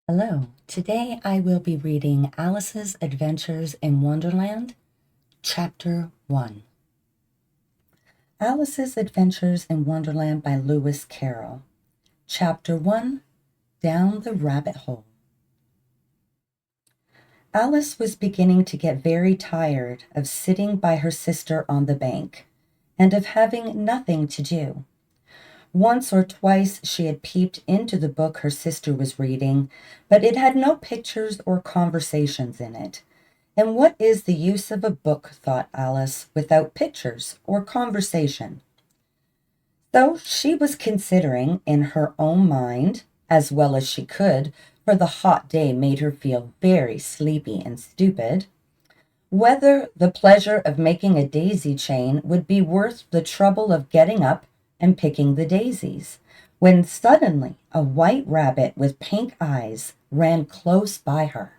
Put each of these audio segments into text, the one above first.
Hello, today I will be reading Alice's Adventures in Wonderland, Chapter 1. Alice's Adventures in Wonderland by Lewis Carroll. Chapter 1, Down the Rabbit Hole. Alice was beginning to get very tired of sitting by her sister on the bank, and of having nothing to do. Once or twice she had peeped into the book her sister was reading, but it had no pictures or conversations in it. And what is the use of a book, thought Alice, without pictures or conversation? So she was considering in her own mind, as well as she could, for the hot day made her feel very sleepy and stupid, whether the pleasure of making a daisy chain would be worth the trouble of getting up and picking the daisies, when suddenly a white rabbit with pink eyes ran close by her.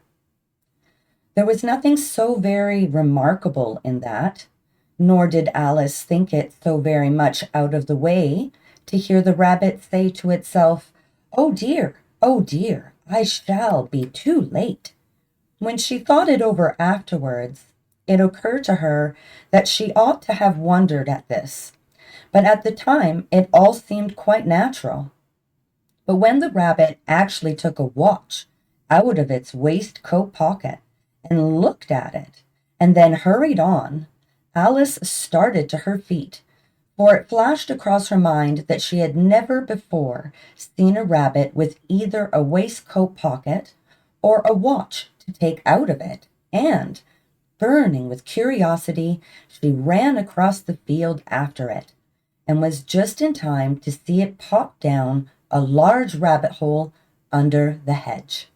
There was nothing so very remarkable in that, nor did Alice think it so very much out of the way to hear the rabbit say to itself, oh dear, I shall be too late." When she thought it over afterwards, it occurred to her that she ought to have wondered at this, but at the time it all seemed quite natural. But when the rabbit actually took a watch out of its waistcoat pocket and looked at it, and then hurried on, Alice started to her feet, for it flashed across her mind that she had never before seen a rabbit with either a waistcoat pocket or a watch to take out of it, and, burning with curiosity, she ran across the field after it, and was just in time to see it pop down a large rabbit hole under the hedge.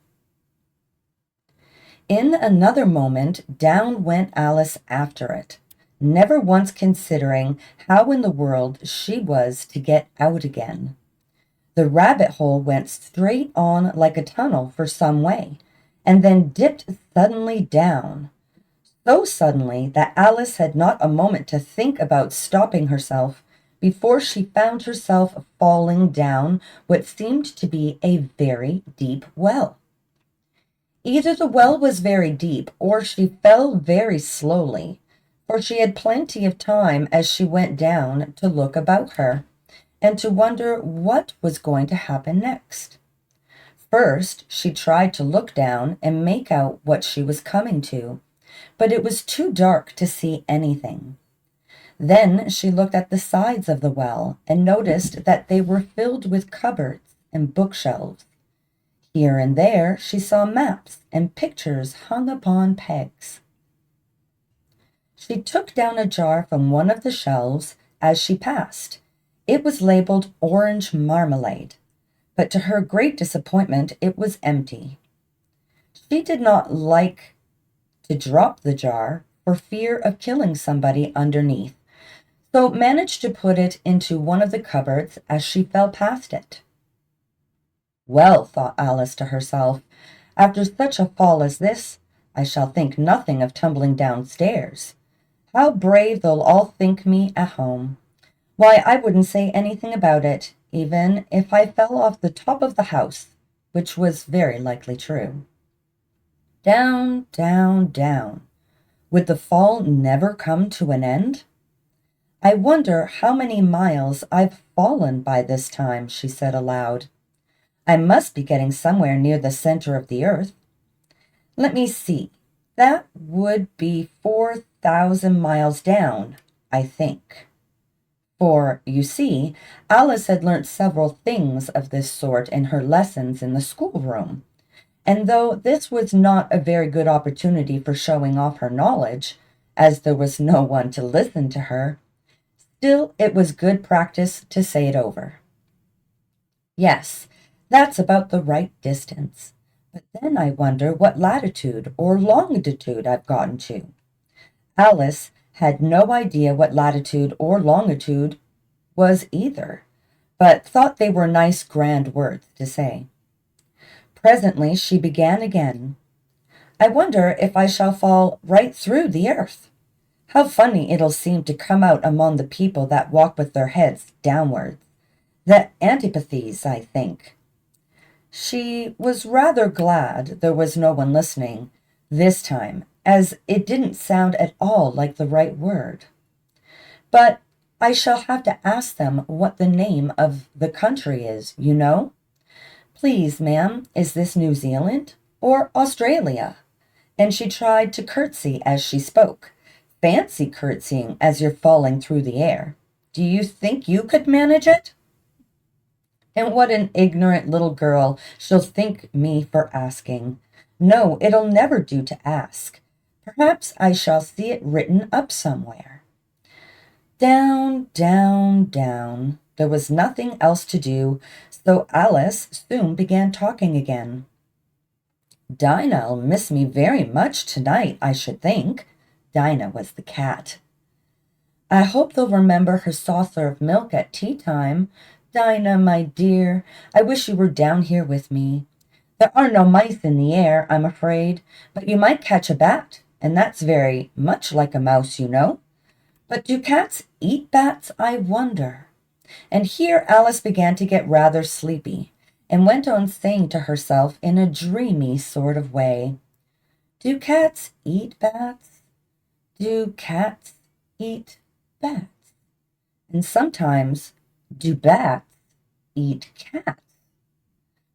In another moment, down went Alice after it, never once considering how in the world she was to get out again. The rabbit hole went straight on like a tunnel for some way, and then dipped suddenly down, so suddenly that Alice had not a moment to think about stopping herself before she found herself falling down what seemed to be a very deep well. Either the well was very deep, or she fell very slowly, for she had plenty of time as she went down to look about her, and to wonder what was going to happen next. First, she tried to look down and make out what she was coming to, but it was too dark to see anything. Then she looked at the sides of the well and noticed that they were filled with cupboards and bookshelves. Here and there she saw maps and pictures hung upon pegs. She took down a jar from one of the shelves as she passed. It was labeled orange marmalade, but to her great disappointment it was empty. She did not like to drop the jar for fear of killing somebody underneath, so managed to put it into one of the cupboards as she fell past it. "Well," thought Alice to herself, "after such a fall as this, I shall think nothing of tumbling downstairs. How brave they'll all think me at home. Why, I wouldn't say anything about it, even if I fell off the top of the house," which was very likely true. Down, down, down. Would the fall never come to an end? "I wonder how many miles I've fallen by this time," she said aloud. "I must be getting somewhere near the center of the earth. Let me see. That would be 4,000 miles down, I think." For, you see, Alice had learnt several things of this sort in her lessons in the schoolroom, and though this was not a very good opportunity for showing off her knowledge, as there was no one to listen to her, still it was good practice to say it over. "Yes, that's about the right distance. But then I wonder what latitude or longitude I've gotten to." Alice had no idea what latitude or longitude was either, but thought they were nice grand words to say. Presently she began again. "I wonder if I shall fall right through the earth. How funny it'll seem to come out among the people that walk with their heads downwards. The antipathies, I think." She was rather glad there was no one listening this time, as it didn't sound at all like the right word. But I shall have to ask them what the name of the country is, you know? Please, ma'am, is this New Zealand or Australia? And she tried to curtsy as she spoke. Fancy curtsying as you're falling through the air. Do you think you could manage it? And what an ignorant little girl she'll think me for asking. No, it'll never do to ask. Perhaps I shall see it written up somewhere. Down, down, down. There was nothing else to do, so Alice soon began talking again. Dinah'll miss me very much tonight, I should think. Dinah was the cat. I hope they'll remember her saucer of milk at tea time. Dinah, my dear, I wish you were down here with me. There are no mice in the air, I'm afraid, but you might catch a bat, and that's very much like a mouse, you know. But do cats eat bats, I wonder? And here Alice began to get rather sleepy, and went on saying to herself in a dreamy sort of way, Do cats eat bats? Do cats eat bats? And sometimes, do bats eat cats?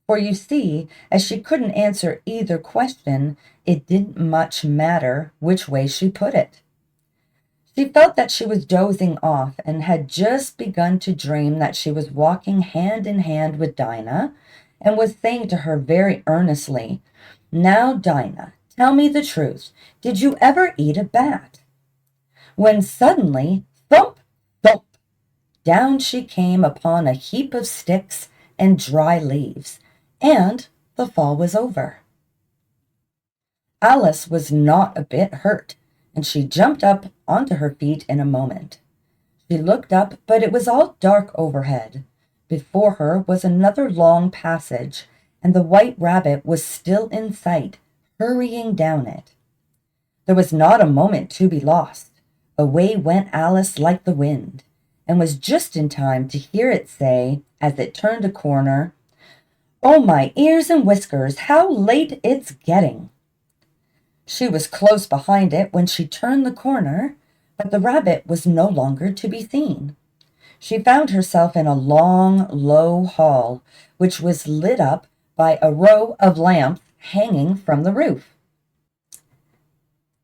For you see, as she couldn't answer either question, it didn't much matter which way she put it. She felt that she was dozing off and had just begun to dream that she was walking hand in hand with Dinah and was saying to her very earnestly, Now, Dinah, tell me the truth. Did you ever eat a bat? When suddenly, thump, thump, down she came upon a heap of sticks and dry leaves, and the fall was over. Alice was not a bit hurt, and she jumped up onto her feet in a moment. She looked up, but it was all dark overhead. Before her was another long passage, and the white rabbit was still in sight, hurrying down it. There was not a moment to be lost. Away went Alice like the wind, and was just in time to hear it say, as it turned a corner, Oh, my ears and whiskers, how late it's getting! She was close behind it when she turned the corner, but the rabbit was no longer to be seen. She found herself in a long, low hall, which was lit up by a row of lamps hanging from the roof.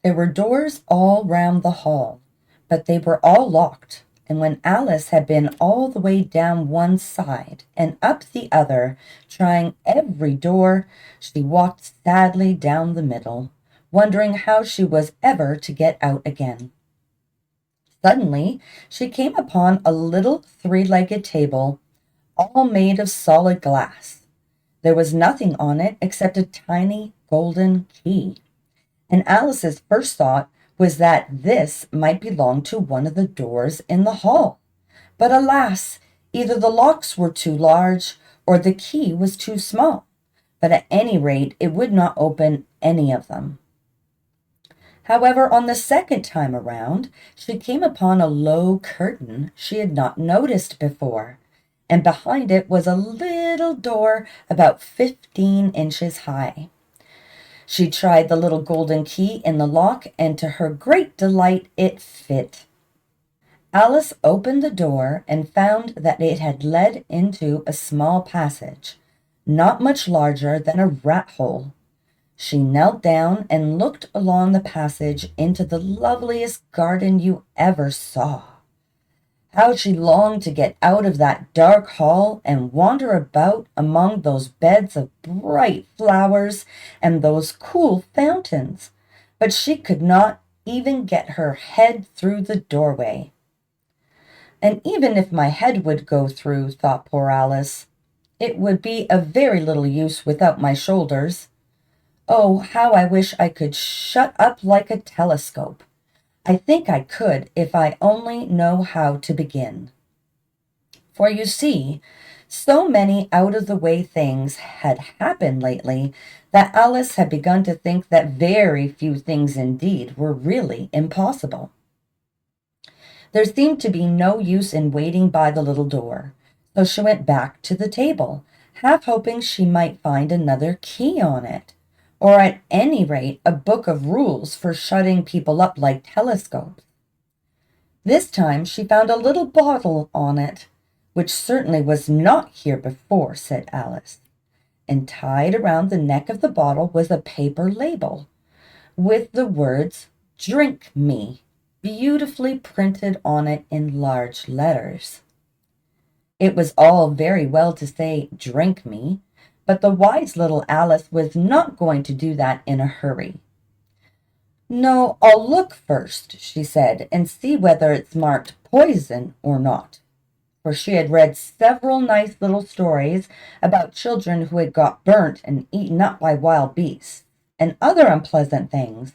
There were doors all round the hall, but they were all locked, and when Alice had been all the way down one side and up the other, trying every door, she walked sadly down the middle, wondering how she was ever to get out again. Suddenly, she came upon a little three-legged table, all made of solid glass. There was nothing on it except a tiny golden key, and Alice's first thought was that this might belong to one of the doors in the hall. But alas, either the locks were too large or the key was too small, but at any rate it would not open any of them. However, on the second time around, she came upon a low curtain she had not noticed before, and behind it was a little door about 15 inches high. She tried the little golden key in the lock, and to her great delight it fit. Alice opened the door and found that it had led into a small passage, not much larger than a rat hole. She knelt down and looked along the passage into the loveliest garden you ever saw. How she longed to get out of that dark hall and wander about among those beds of bright flowers and those cool fountains, but she could not even get her head through the doorway. And even if my head would go through, thought poor Alice, it would be of very little use without my shoulders. Oh, how I wish I could shut up like a telescope. I think I could if I only know how to begin. For you see, so many out-of-the-way things had happened lately that Alice had begun to think that very few things indeed were really impossible. There seemed to be no use in waiting by the little door, so she went back to the table, half hoping she might find another key on it, or at any rate a book of rules for shutting people up like telescopes. This time she found a little bottle on it, which certainly was not here before, said Alice, and tied around the neck of the bottle was a paper label with the words "Drink Me" beautifully printed on it in large letters. It was all very well to say "Drink me," but the wise little Alice was not going to do that in a hurry. "No, I'll look first," she said, "and see whether it's marked poison or not." For she had read several nice little stories about children who had got burnt and eaten up by wild beasts, and other unpleasant things,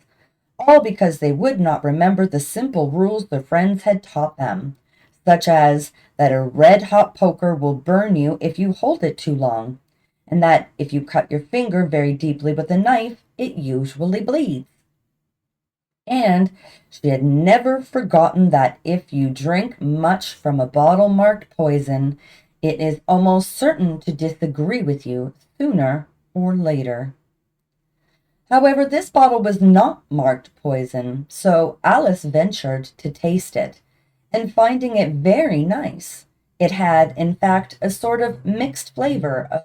all because they would not remember the simple rules their friends had taught them, such as that a red-hot poker will burn you if you hold it too long, and that if you cut your finger very deeply with a knife, it usually bleeds. And she had never forgotten that if you drink much from a bottle marked poison, it is almost certain to disagree with you sooner or later. However, this bottle was not marked poison, so Alice ventured to taste it, and finding it very nice, it had, in fact, a sort of mixed flavor of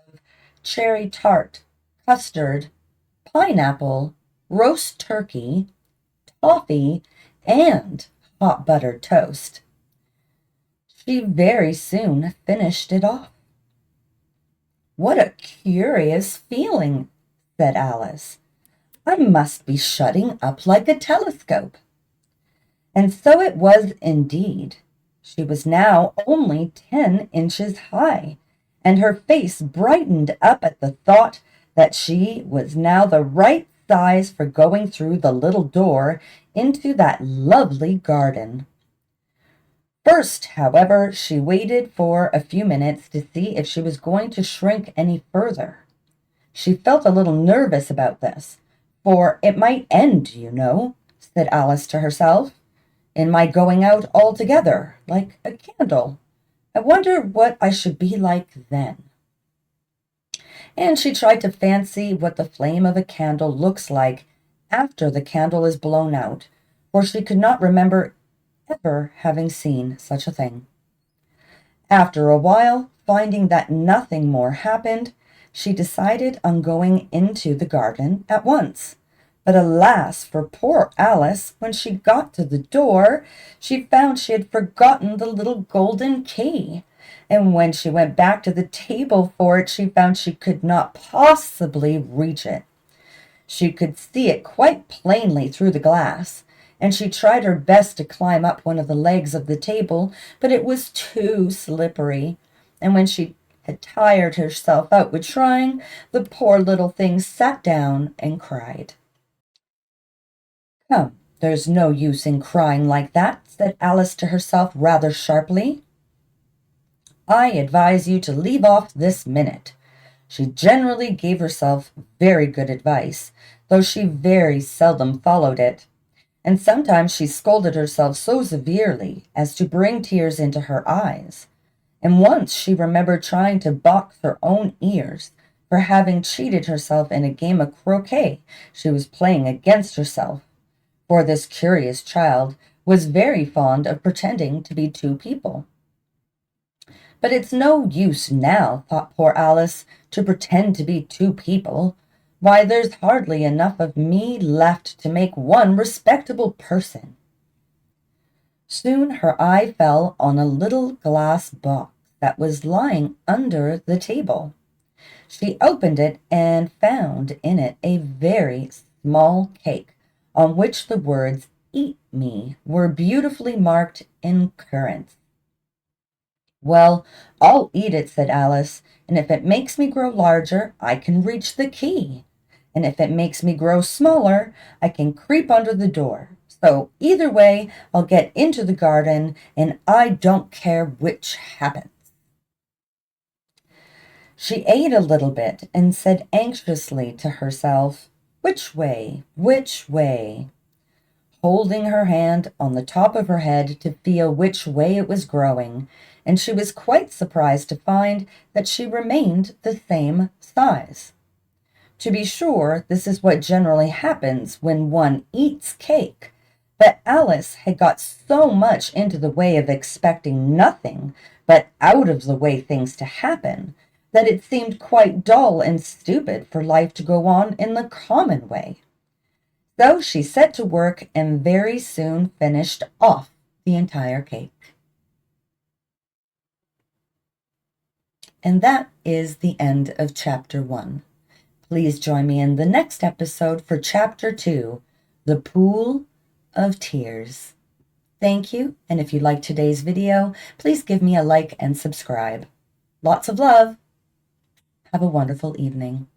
cherry tart, custard, pineapple, roast turkey, toffee, and hot buttered toast. She very soon finished it off. "What a curious feeling," said Alice. "I must be shutting up like a telescope." And so it was indeed. She was now only 10 inches high, and her face brightened up at the thought that she was now the right size for going through the little door into that lovely garden. First, however, she waited for a few minutes to see if she was going to shrink any further. She felt a little nervous about this, for it might end, you know, said Alice to herself, in my going out altogether, like a candle. I wonder what I should be like then. And she tried to fancy what the flame of a candle looks like after the candle is blown out, for she could not remember ever having seen such a thing. After a while, finding that nothing more happened, she decided on going into the garden at once. But alas for poor Alice, when she got to the door, she found she had forgotten the little golden key. And when she went back to the table for it, she found she could not possibly reach it. She could see it quite plainly through the glass, and she tried her best to climb up one of the legs of the table, but it was too slippery. And when she had tired herself out with trying, the poor little thing sat down and cried. "Come, there's no use in crying like that," said Alice to herself rather sharply. "I advise you to leave off this minute." She generally gave herself very good advice, though she very seldom followed it, and sometimes she scolded herself so severely as to bring tears into her eyes, and once she remembered trying to box her own ears for having cheated herself in a game of croquet she was playing against herself, for this curious child was very fond of pretending to be two people. "But it's no use now," thought poor Alice, "to pretend to be two people. Why, there's hardly enough of me left to make one respectable person." Soon her eye fell on a little glass box that was lying under the table. She opened it and found in it a very small cake, on which the words "Eat me" were beautifully marked in currants. "Well, I'll eat it," said Alice, "and if it makes me grow larger, I can reach the key. And if it makes me grow smaller, I can creep under the door. So either way, I'll get into the garden, and I don't care which happens." She ate a little bit and said anxiously to herself, "Which way? Which way?" holding her hand on the top of her head to feel which way it was growing, and she was quite surprised to find that she remained the same size. To be sure, this is what generally happens when one eats cake, but Alice had got so much into the way of expecting nothing but out of the way things to happen that it seemed quite dull and stupid for life to go on in the common way. So she set to work and very soon finished off the entire cake. And that is the end of Chapter 1. Please join me in the next episode for Chapter 2, The Pool of Tears. Thank you, and if you liked today's video, please give me a like and subscribe. Lots of love. Have a wonderful evening.